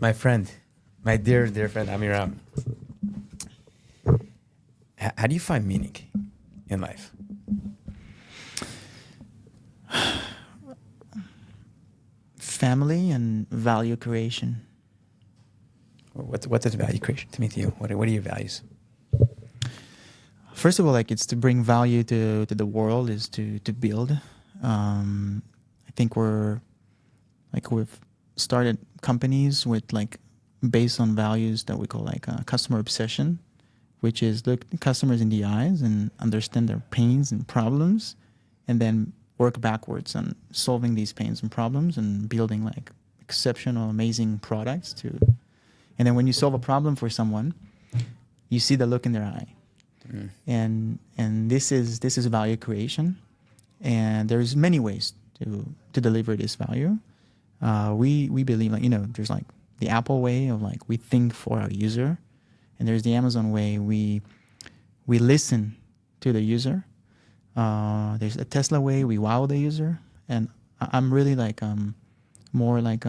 My friend, my dear, dear friend Amiram, how do you find meaning in life? Family and value creation. What does value creation to mean to you? What are your values? First of all, like it's to bring value to the world, is to build. I think we've started companies with like based on values that we call like customer obsession, which is look customers in the eyes and understand their pains and problems, and then work backwards on solving these pains and problems and building like exceptional, amazing products to. And then when you solve a problem for someone, you see the look in their eye, and this is value creation, and there's many ways to deliver this value. We believe like there's like the Apple way of like we think for our user, and there's the Amazon way we listen to the user. There's a Tesla way we wow the user, and I'm really like more like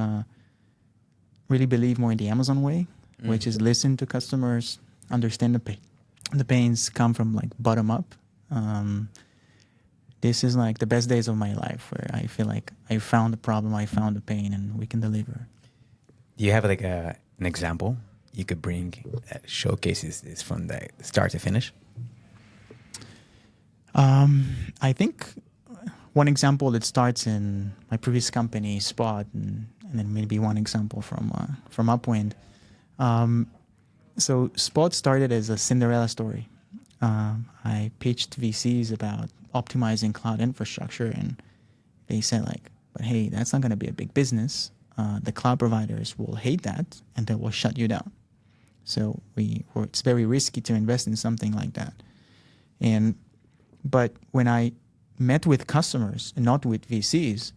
really believe more in the Amazon way, which is listen to customers, understand the pains, come from like bottom up. This is like the best days of my life where I feel like I found the problem, I found the pain, and we can deliver. Do you have like an example you could bring that showcases this from the start to finish? I think one example that starts in my previous company, Spot, and then maybe one example from Upwind. So Spot started as a Cinderella story. I pitched VCs about optimizing cloud infrastructure, and they said like, but hey, that's not going to be a big business. The cloud providers will hate that, and they will shut you down. So it's very risky to invest in something like that. But when I met with customers and not with VCs,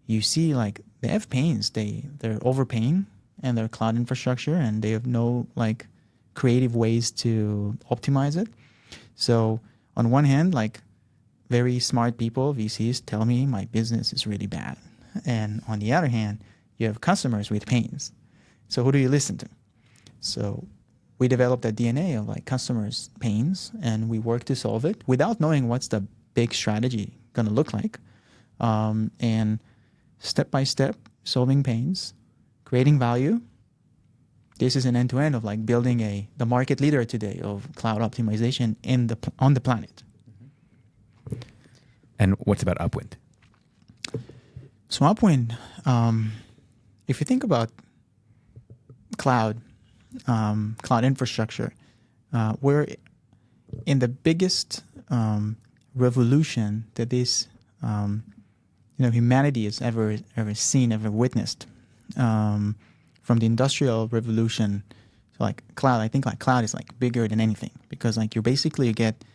you see like they have pains. They're overpaying in their cloud infrastructure, and they have no like creative ways to optimize it. So on one hand, like very smart people, VCs, tell me my business is really bad. And on the other hand, you have customers with pains. So who do you listen to? So we developed a DNA of like customers' pains, and we work to solve it without knowing what's the big strategy going to look like. And step by step, solving pains, creating value. This is an end-to-end of like building the market leader today of cloud optimization on the planet. And what's about Upwind? So Upwind, if you think about cloud infrastructure, we're in the biggest revolution that this humanity has ever seen, ever witnessed. From the industrial revolution to like cloud, I think like cloud is like bigger than anything, because like you basically get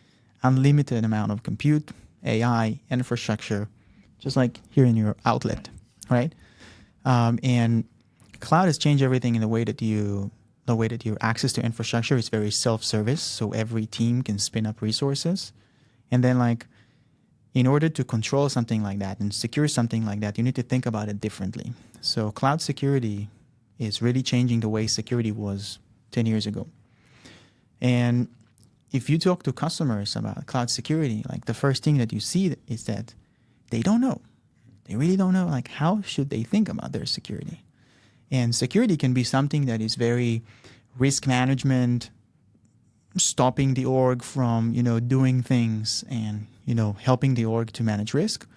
unlimited amount of compute, AI, infrastructure, just like here in your outlet, right? And cloud has changed everything in the way that your access to infrastructure is very self-service, so every team can spin up resources. And then like in order to control something like that and secure something like that, you need to think about it differently. So cloud security is really changing the way security was 10 years ago. And if you talk to customers about cloud security, like the first thing that you see is that they don't know. They really don't know, like how should they think about their security? And security can be something that is very risk management, stopping the org from, doing things and, helping the org to manage risk.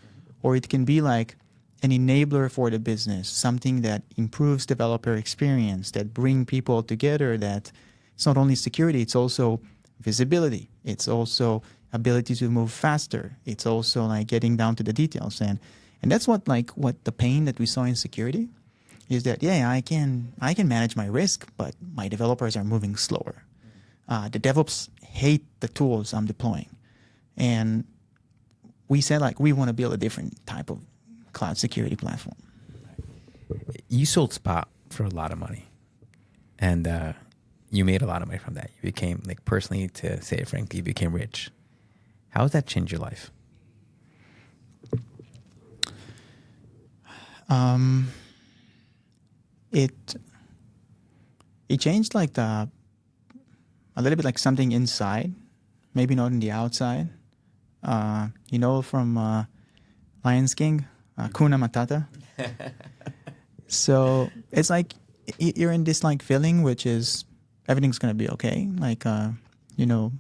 Or it can be like an enabler for the business, something that improves developer experience, that bring people together, that it's not only security, it's also visibility. It's also ability to move faster. It's also like getting down to the details. And that's what the pain that we saw in security is that, I can manage my risk, but my developers are moving slower. The DevOps hate the tools I'm deploying. And we said like we want to build a different type of cloud security platform. You sold Spot for a lot of money, and you made a lot of money from that. You became, like, personally, to say it frankly, you became rich. How has that changed your life? It it changed like a little bit like something inside, maybe not in the outside. From Lions King, Kuna Matata. So it's like you're in this like feeling, which is everything's gonna be okay. Like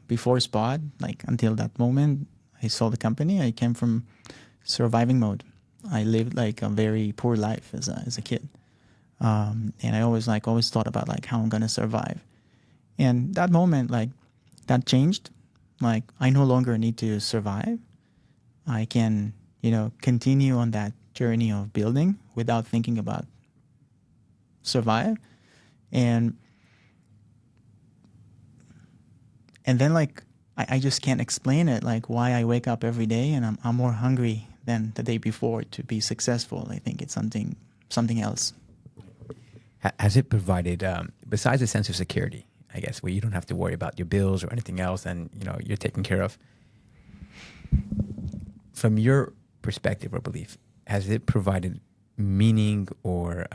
before Spot, like until that moment, I sold the company. I came from surviving mode. I lived like a very poor life as a kid, and I always thought about like how I'm gonna survive. And that moment, like that changed. Like I no longer need to survive. I can continue on that journey of building without thinking about survive. And then like I just can't explain it, like why I wake up every day and I'm more hungry than the day before to be successful. I think it's something else. Has it provided, besides a sense of security, I guess, where you don't have to worry about your bills or anything else, and you're taken care of? From your perspective or belief, has it provided meaning or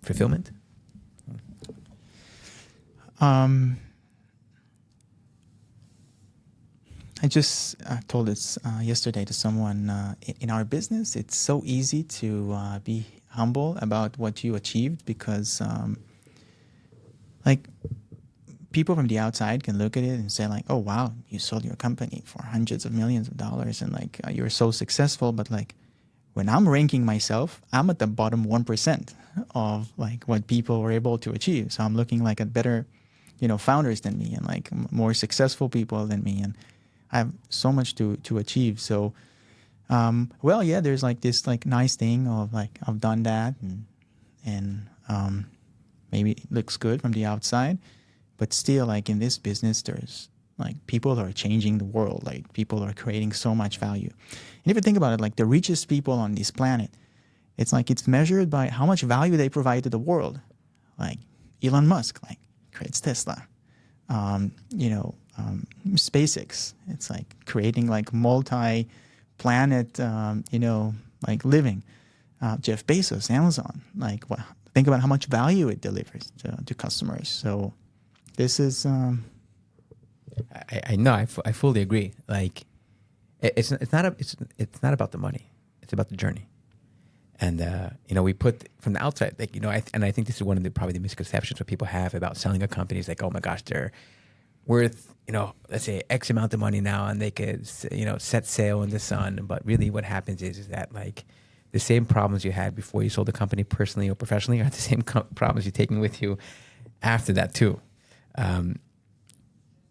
fulfillment? I just told this yesterday to someone. In our business, it's so easy to be humble about what you achieved because, like, people from the outside can look at it and say, like, "Oh, wow, you sold your company for hundreds of millions of dollars, and like you're so successful." But like, when I'm ranking myself, I'm at the bottom 1% of like what people were able to achieve. So I'm looking like at better, founders than me and like more successful people than me, and I have so much to achieve. So, there's like this like nice thing of like I've done that, and maybe it looks good from the outside, but still like in this business, there's like people are changing the world. Like people are creating so much value. And if you think about it, like the richest people on this planet, it's like it's measured by how much value they provide to the world. Like Elon Musk, like creates Tesla. SpaceX. It's like creating like multi-planet, like living. Jeff Bezos, Amazon. Like, think about how much value it delivers to customers. So, this is. I know. I fully agree. Like, it's not about the money. It's about the journey. And we put from the outside, like I think this is one of probably the misconceptions that people have about selling a company. Is like, oh my gosh, they're worth let's say X amount of money now, and they could set sail in the sun. But really, what happens is that like the same problems you had before you sold the company, personally or professionally, are the same problems you're taking with you after that too.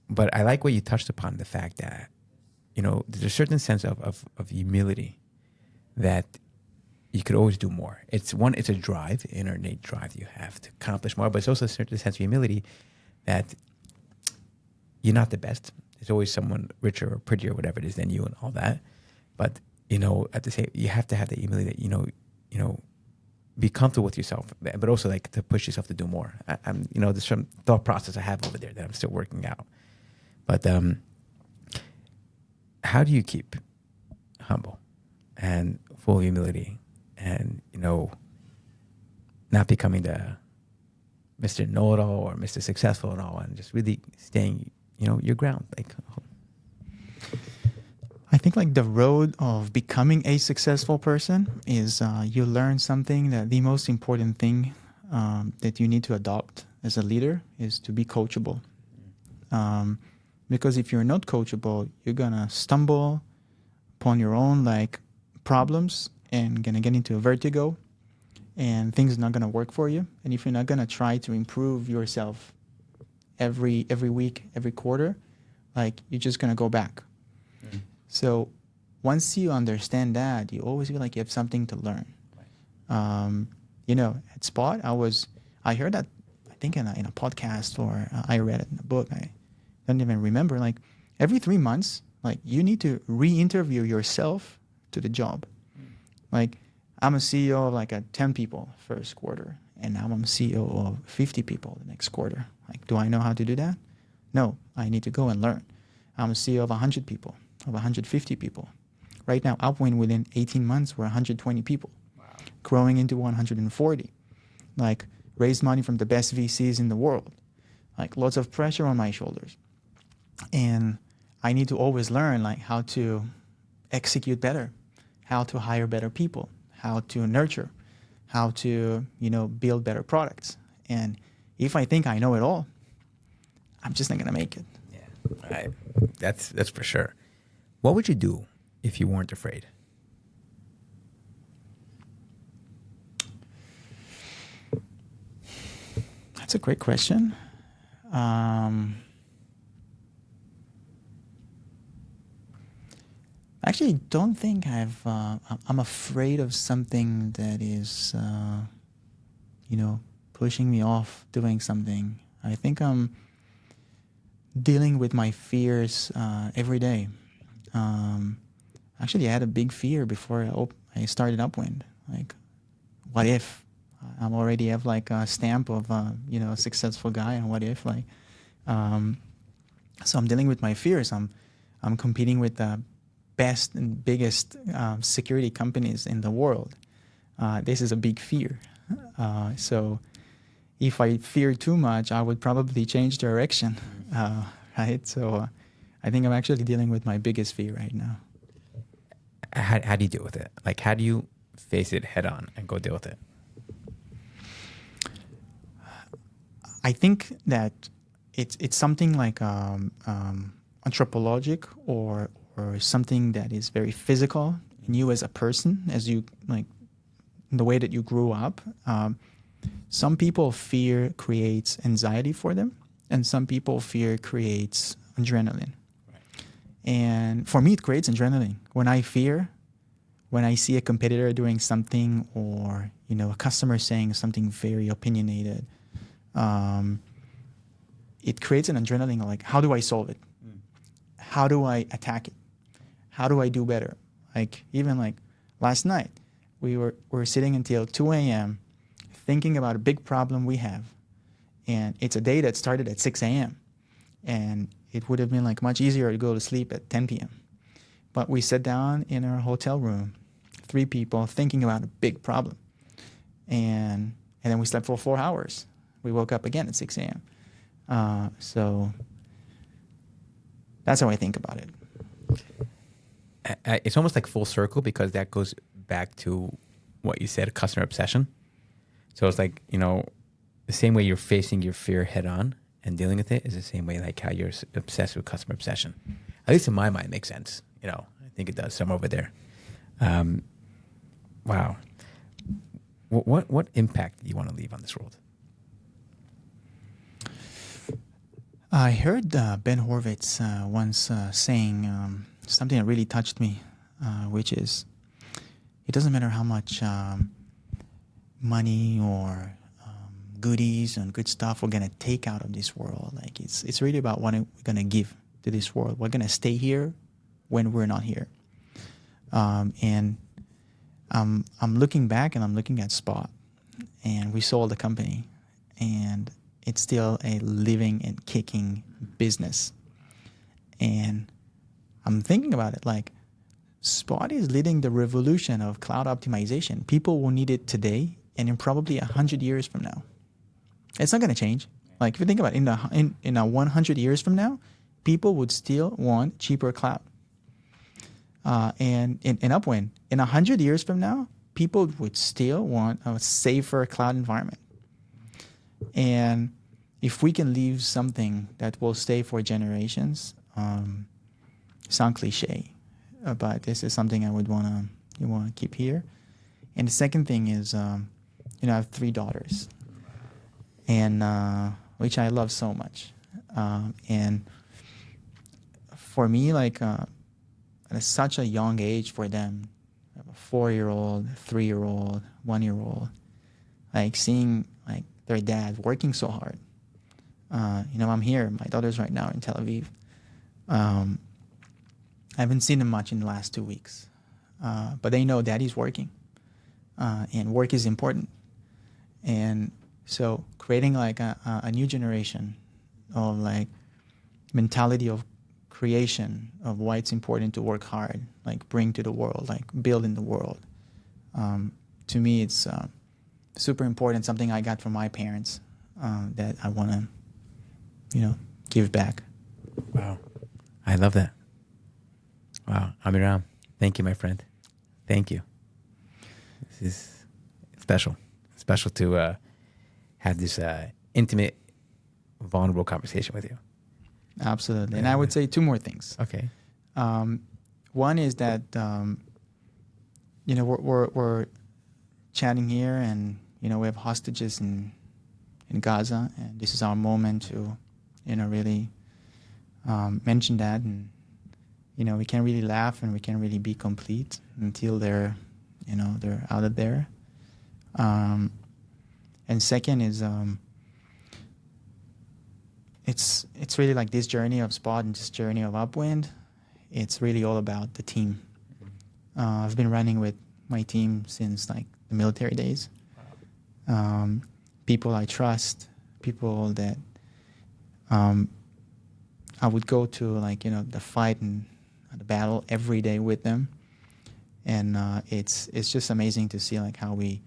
But I like what you touched upon, the fact that there's a certain sense of humility that you could always do more. It's a drive, innate drive you have to accomplish more, but it's also a certain sense of humility that you're not the best. There's always someone richer or prettier, or whatever it is, than you and all that. But, at the same, you have to have the humility that, be comfortable with yourself, but also like to push yourself to do more. I'm there's some thought process I have over there that I'm still working out. But how do you keep humble and full of humility and, not becoming the Mr. Know-it-all or Mr. Successful and all, and just really staying, your ground? Like, I think like the road of becoming a successful person is you learn something that the most important thing that you need to adopt as a leader is to be coachable. Because if you're not coachable, you're gonna stumble upon your own like problems and gonna get into a vertigo, and things are not gonna work for you. And if you're not gonna try to improve yourself every week, every quarter, like you're just gonna go back. So once you understand that, you always feel like you have something to learn. At Spot, I heard that, I think in a podcast, or I read it in a book. I don't even remember. Like every 3 months, like you need to re-interview yourself to the job. Like I'm a CEO of like 10 people first quarter, and now I'm a CEO of 50 people the next quarter. Like, do I know how to do that? No, I need to go and learn. I'm a CEO of 100 people, of 150 people. Right now, Upwind, within 18 months, we're 120 people, wow, growing into 140. Like, raised money from the best VCs in the world, like lots of pressure on my shoulders. And I need to always learn like how to execute better, how to hire better people, how to nurture, how to, build better products. And if I think I know it all, I'm just not going to make it. Yeah, that's for sure. What would you do if you weren't afraid? That's a great question. Actually, don't think I'm afraid of something that is, pushing me off doing something. I think I'm dealing with my fears every day. Actually, I had a big fear before I started Upwind. Like, what if I already have like a stamp of a successful guy, and what if so I'm dealing with my fears. I'm competing with the best and biggest security companies in the world. This is a big fear. So if I fear too much, I would probably change direction, right? So I think I'm actually dealing with my biggest fear right now. How do you deal with it? Like, how do you face it head on and go deal with it? I think that it's something like anthropologic or something that is very physical in you as a person, as you like the way that you grew up. Some people fear creates anxiety for them, and some people fear creates adrenaline. Right. And for me, it creates adrenaline. When I fear, when I see a competitor doing something, or a customer saying something very opinionated, it creates an adrenaline. Like, how do I solve it? How do I attack it? How do I do better? Like, even like last night, we were sitting until 2 a.m. thinking about a big problem we have. And it's a day that started at 6 a.m. And it would have been like much easier to go to sleep at 10 p.m. But we sat down in our hotel room, 3 people thinking about a big problem. And then we slept for 4 hours. We woke up again at 6 a.m. So that's how I think about it. It's almost like full circle, because that goes back to what you said, customer obsession. So it's like, the same way you're facing your fear head on and dealing with it is the same way like how you're obsessed with customer obsession. At least in my mind, it makes sense. I think it does, somewhere over there. Wow. What impact do you want to leave on this world? I heard Ben Horowitz once saying something that really touched me, which is, it doesn't matter how much money or goodies and good stuff we're going to take out of this world. Like, it's really about what we're going to give to this world. We're going to stay here when we're not here. And I'm looking back, and I'm looking at Spot, and we sold the company, and it's still a living and kicking business. And I'm thinking about it like, Spot is leading the revolution of cloud optimization. People will need it today and in probably 100 years from now. It's not going to change. Like, if you think about it, in 100 years from now, people would still want cheaper cloud. And in Upwind, in 100 years from now, people would still want a safer cloud environment. And if we can leave something that will stay for generations, sound cliche, but this is something I would want to keep here. And the second thing is, I have 3 daughters, and which I love so much. And for me, like, at such a young age for them, I have a 4-year-old, 3-year-old, 1-year-old, like seeing like their dad working so hard. I'm here. My daughter's right now in Tel Aviv. I haven't seen them much in the last 2 weeks, but they know daddy's working, and work is important. And so creating like a new generation of like mentality of creation of why it's important to work hard, like bring to the world, like build in the world. To me, it's super important, something I got from my parents that I want to, give back. Wow. I love that. Wow. Amiram, thank you, my friend. Thank you. This is special. Special to have this intimate, vulnerable conversation with you. Absolutely. And I would say two more things. Okay. One is that, we're chatting here, and, we have hostages in Gaza, and this is our moment to, really mention that. And, we can really laugh and we can really be complete until they're out of there. And second is, it's really like this journey of Spot and this journey of Upwind. It's really all about the team. I've been running with my team since like the military days. People I trust, people that I would go to the fight and the battle every day with them, and it's just amazing to see like how we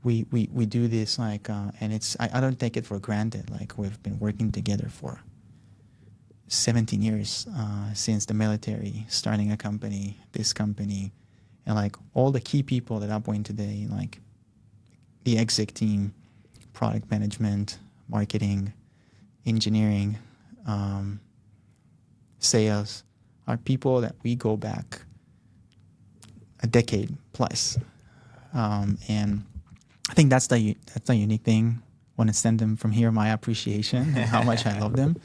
do this and it's I don't take it for granted. Like we've been working together for 17 years since the military, starting a company, this company, and like all the key people that Upwind today, like the exec team, product management, marketing, engineering, sales, are people that we go back a decade plus, and I think that's the unique thing. Want to send them from here my appreciation and how much I love them.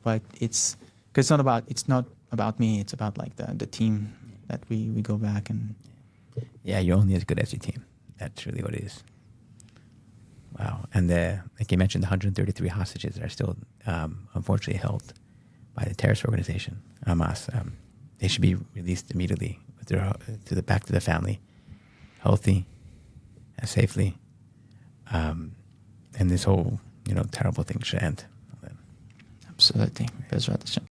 But it's not about me. It's about like the team that we go back and. Yeah, you're only as good as your team. That's really what it is. Wow. And like you mentioned, the 133 hostages that are still unfortunately held by the terrorist organization, Hamas. They should be released immediately back to the family, healthy and safely. And this whole, terrible thing should end. Absolutely. Bezrat Hashem.